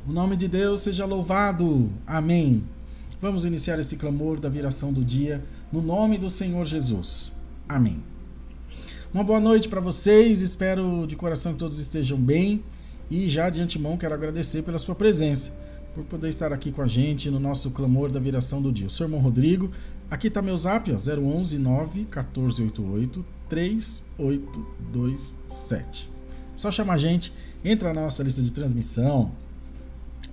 O nome de Deus seja louvado. Amém. Vamos iniciar esse clamor da viração do dia no nome do Senhor Jesus. Amém. Uma boa noite para vocês. Espero de coração que todos estejam bem. E já de antemão quero agradecer pela sua presença, por poder estar aqui com a gente no nosso clamor da viração do dia. Eu sou o irmão Rodrigo. Aqui está meu zap, 011 9 1488 3827. Só chamar a gente, entra na nossa lista de transmissão,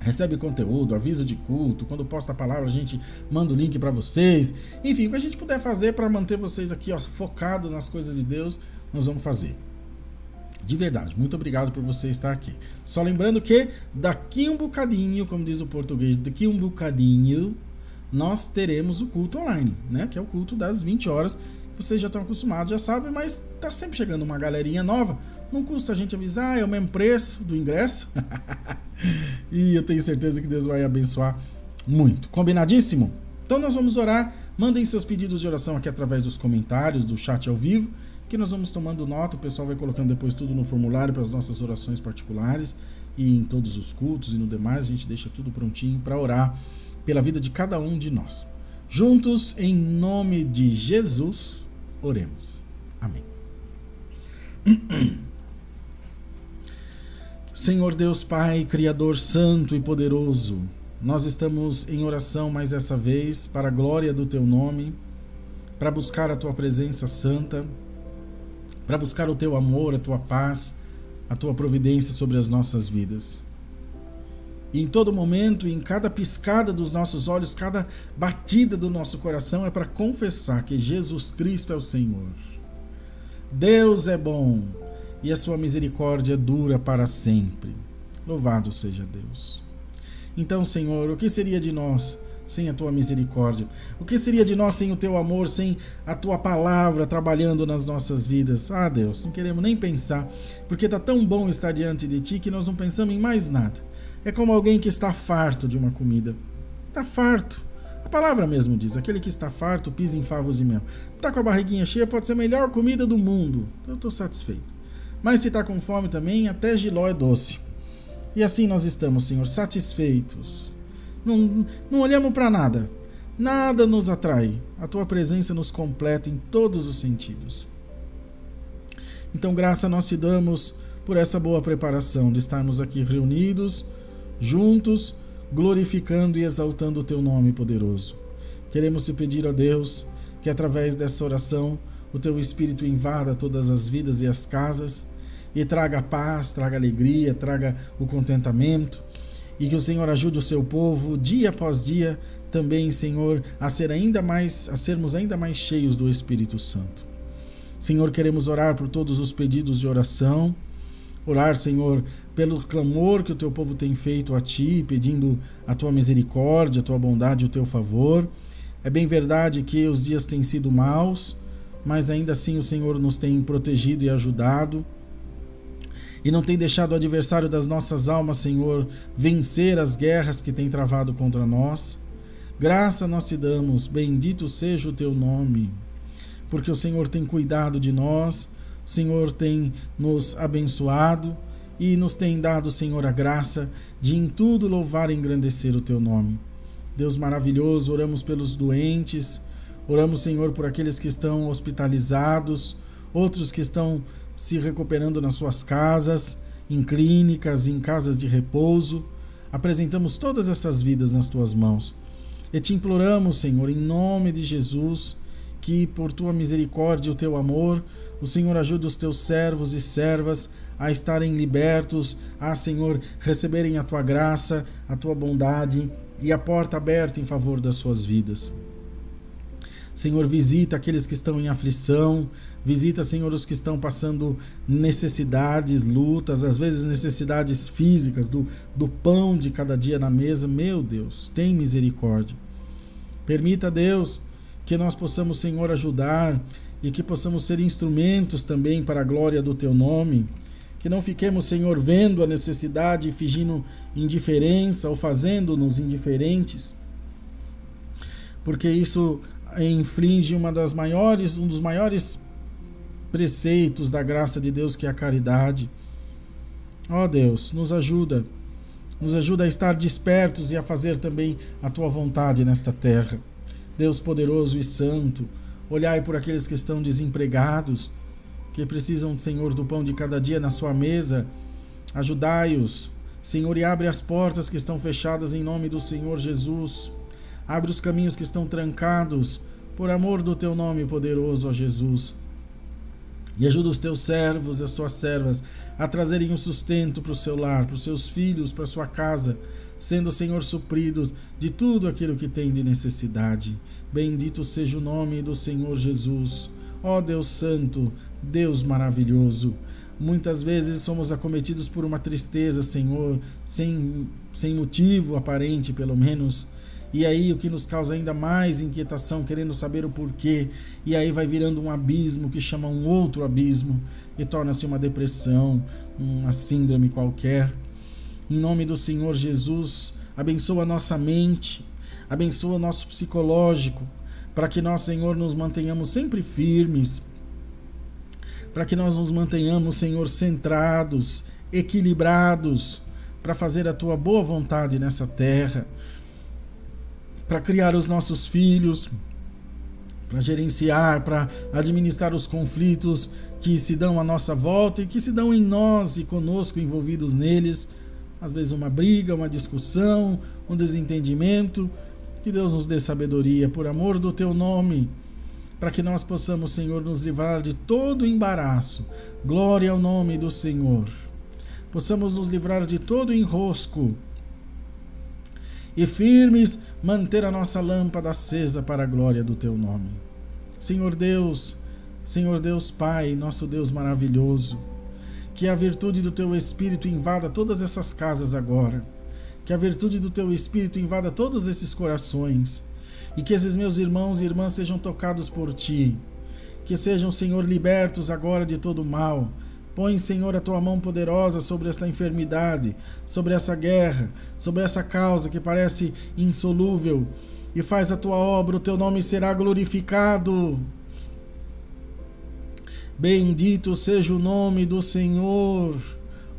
recebe conteúdo, aviso de culto. Quando posta a palavra, a gente manda o link para vocês. Enfim, o que a gente puder fazer para manter vocês aqui focados nas coisas de Deus, nós vamos fazer. De verdade, muito obrigado por você estar aqui. Só lembrando que daqui um bocadinho, como diz o português, daqui um bocadinho, nós teremos o culto online, né? Que é o culto das 20 horas. Vocês já estão acostumados, já sabem, mas tá sempre chegando uma galerinha nova. Não custa a gente avisar, é o mesmo preço do ingresso. E eu tenho certeza que Deus vai abençoar muito. Combinadíssimo? Então nós vamos orar. Mandem seus pedidos de oração aqui através dos comentários, do chat ao vivo, que nós vamos tomando nota. O pessoal vai colocando depois tudo no formulário para as nossas orações particulares e em todos os cultos e no demais. A gente deixa tudo prontinho para orar pela vida de cada um de nós. Juntos, em nome de Jesus, oremos. Amém. Senhor Deus Pai, Criador Santo e Poderoso, nós estamos em oração mais essa vez para a glória do Teu nome, para buscar a Tua presença santa, para buscar o Teu amor, a Tua paz, a Tua providência sobre as nossas vidas. E em todo momento, em cada piscada dos nossos olhos, cada batida do nosso coração é para confessar que Jesus Cristo é o Senhor. Deus é bom e a sua misericórdia dura para sempre. Louvado seja Deus. Então, Senhor, o que seria de nós sem a tua misericórdia? O que seria de nós sem o teu amor, sem a tua palavra trabalhando nas nossas vidas? Ah, Deus, não queremos nem pensar, porque está tão bom estar diante de ti que nós não pensamos em mais nada. É como alguém que está farto de uma comida. Está farto. A palavra mesmo diz, aquele que está farto pisa em favos e mel. Está com a barriguinha cheia, pode ser a melhor comida do mundo. Eu estou satisfeito. Mas se está com fome também, até jiló é doce. E assim nós estamos, Senhor, satisfeitos. Não olhamos para nada. Nada nos atrai. A Tua presença nos completa em todos os sentidos. Então, graça nós te damos por essa boa preparação de estarmos aqui reunidos, juntos, glorificando e exaltando o Teu nome poderoso. Queremos te pedir, ó Deus, que através dessa oração o Teu Espírito invada todas as vidas e as casas e traga paz, traga alegria, traga o contentamento, e que o Senhor ajude o seu povo dia após dia também, Senhor, a sermos ainda mais cheios do Espírito Santo. Senhor, queremos orar por todos os pedidos de oração, orar, Senhor, pelo clamor que o Teu povo tem feito a Ti, pedindo a Tua misericórdia, a Tua bondade e o Teu favor. É bem verdade que os dias têm sido maus, mas ainda assim o Senhor nos tem protegido e ajudado, e não tem deixado o adversário das nossas almas, Senhor, vencer as guerras que tem travado contra nós. Graça nós te damos, bendito seja o Teu nome, porque o Senhor tem cuidado de nós, o Senhor tem nos abençoado e nos tem dado, Senhor, a graça de em tudo louvar e engrandecer o Teu nome. Deus maravilhoso, oramos pelos doentes, oramos, Senhor, por aqueles que estão hospitalizados, outros que estão se recuperando nas suas casas, em clínicas, em casas de repouso. Apresentamos todas essas vidas nas Tuas mãos e te imploramos, Senhor, em nome de Jesus, que por Tua misericórdia e o Teu amor, o Senhor ajude os Teus servos e servas a estarem libertos, a, Senhor, receberem a Tua graça, a Tua bondade e a porta aberta em favor das suas vidas. Senhor, visita aqueles que estão em aflição, visita, Senhor, os que estão passando necessidades, lutas, às vezes necessidades físicas, do pão de cada dia na mesa. Meu Deus, tem misericórdia. Permita, Deus, que nós possamos, Senhor, ajudar e que possamos ser instrumentos também para a glória do Teu nome. Que não fiquemos, Senhor, vendo a necessidade e fingindo indiferença ou fazendo-nos indiferentes, porque isso infringe um dos maiores preceitos da graça de Deus, que é a caridade. Ó Deus, nos ajuda a estar despertos e a fazer também a Tua vontade nesta terra. Deus poderoso e santo, olhai por aqueles que estão desempregados, que precisam, Senhor, do pão de cada dia na sua mesa. Ajudai-os, Senhor, e abre as portas que estão fechadas em nome do Senhor Jesus. Abre os caminhos que estão trancados, por amor do Teu nome poderoso, ó Jesus. E ajuda os Teus servos e as Tuas servas a trazerem o sustento para o seu lar, para os seus filhos, para a sua casa, sendo, Senhor, supridos de tudo aquilo que tem de necessidade. Bendito seja o nome do Senhor Jesus. Ó Deus Santo, Deus maravilhoso, muitas vezes somos acometidos por uma tristeza, Senhor, sem motivo aparente, pelo menos. E aí o que nos causa ainda mais inquietação, querendo saber o porquê, e aí vai virando um abismo que chama um outro abismo e torna-se uma depressão, uma síndrome qualquer. Em nome do Senhor Jesus, abençoa a nossa mente, abençoa o nosso psicológico, para que nós, Senhor, nos mantenhamos sempre firmes, para que nós nos mantenhamos, Senhor, centrados, equilibrados, para fazer a Tua boa vontade nessa terra, para criar os nossos filhos, para gerenciar, para administrar os conflitos que se dão à nossa volta e que se dão em nós e conosco envolvidos neles. Às vezes uma briga, uma discussão, um desentendimento. Que Deus nos dê sabedoria, por amor do Teu nome, para que nós possamos, Senhor, nos livrar de todo embaraço. Glória ao nome do Senhor. Possamos nos livrar de todo enrosco e firmes manter a nossa lâmpada acesa para a glória do Teu nome. Senhor Deus Pai, nosso Deus maravilhoso, que a virtude do Teu Espírito invada todas essas casas agora, que a virtude do Teu Espírito invada todos esses corações, e que esses meus irmãos e irmãs sejam tocados por Ti, que sejam, Senhor, libertos agora de todo o mal. Põe, Senhor, a Tua mão poderosa sobre esta enfermidade, sobre essa guerra, sobre essa causa que parece insolúvel, e faz a Tua obra, o Teu nome será glorificado. Bendito seja o nome do Senhor.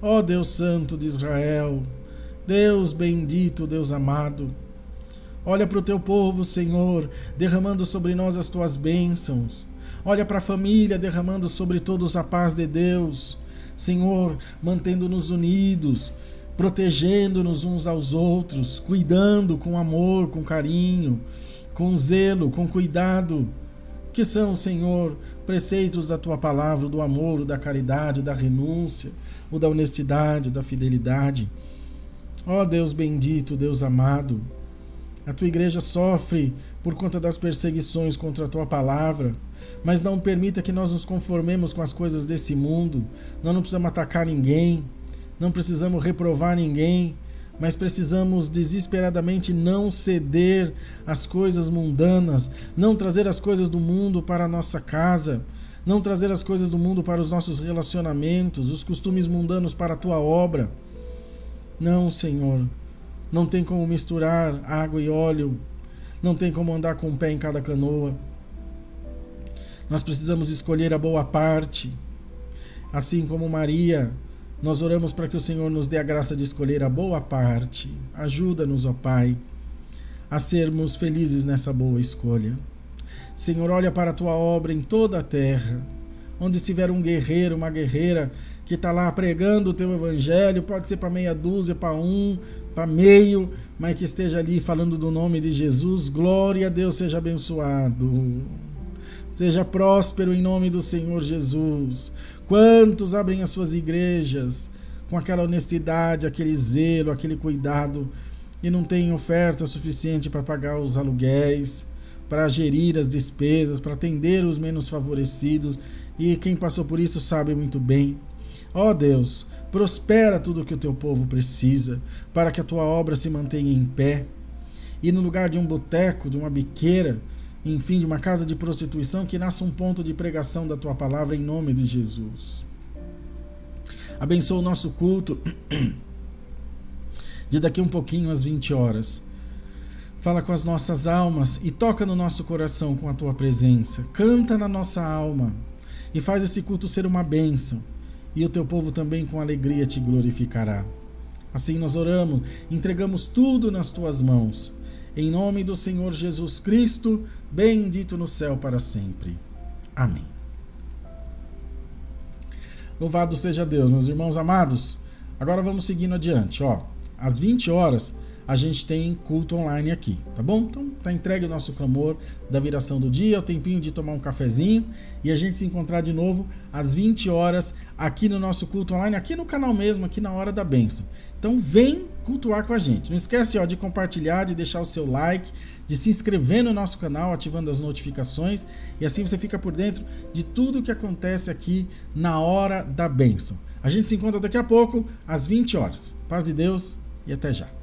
Ó Deus Santo de Israel, Deus bendito, Deus amado, olha para o teu povo, Senhor, derramando sobre nós as tuas bênçãos. Olha para a família, derramando sobre todos a paz de Deus. Senhor, mantendo-nos unidos, protegendo-nos uns aos outros, cuidando com amor, com carinho, com zelo, com cuidado, que são, Senhor, preceitos da tua palavra, do amor, o da caridade, o da renúncia, o da honestidade, o da fidelidade. Ó Deus bendito, Deus amado, a tua igreja sofre por conta das perseguições contra a tua palavra, mas não permita que nós nos conformemos com as coisas desse mundo. Nós não precisamos atacar ninguém, não precisamos reprovar ninguém, mas precisamos desesperadamente não ceder às coisas mundanas, não trazer as coisas do mundo para a nossa casa, não trazer as coisas do mundo para os nossos relacionamentos, os costumes mundanos para a tua obra. Não, Senhor, não tem como misturar água e óleo, não tem como andar com um pé em cada canoa. Nós precisamos escolher a boa parte. Assim como Maria, nós oramos para que o Senhor nos dê a graça de escolher a boa parte. Ajuda-nos, ó Pai, a sermos felizes nessa boa escolha. Senhor, olha para a tua obra em toda a terra. Onde estiver um guerreiro, uma guerreira que está lá pregando o teu evangelho, pode ser para meia dúzia, para um, para meio, mas que esteja ali falando do nome de Jesus. Glória a Deus, seja abençoado. Seja próspero em nome do Senhor Jesus. Quantos abrem as suas igrejas com aquela honestidade, aquele zelo, aquele cuidado e não têm oferta suficiente para pagar os aluguéis, para gerir as despesas, para atender os menos favorecidos, e quem passou por isso sabe muito bem. Ó Deus, prospera tudo o que o teu povo precisa para que a tua obra se mantenha em pé, e no lugar de um boteco, de uma biqueira, enfim, de uma casa de prostituição, que nasça um ponto de pregação da tua palavra em nome de Jesus. Abençoa o nosso culto de daqui um pouquinho às 20 horas. Fala com as nossas almas e toca no nosso coração com a tua presença. Canta na nossa alma e faz esse culto ser uma bênção, e o teu povo também com alegria te glorificará. Assim nós oramos, entregamos tudo nas tuas mãos. Em nome do Senhor Jesus Cristo, bendito no céu para sempre. Amém. Louvado seja Deus, meus irmãos amados. Agora vamos seguindo adiante. Às 20 horas a gente tem culto online aqui, tá bom? Então tá entregue o nosso clamor da viração do dia, o tempinho de tomar um cafezinho e a gente se encontrar de novo às 20 horas aqui no nosso culto online, aqui no canal mesmo, aqui na Hora da Bênção. Então vem cultuar com a gente. Não esquece de compartilhar, de deixar o seu like, de se inscrever no nosso canal, ativando as notificações, e assim você fica por dentro de tudo o que acontece aqui na Hora da Bênção. A gente se encontra daqui a pouco às 20 horas. Paz de Deus e até já.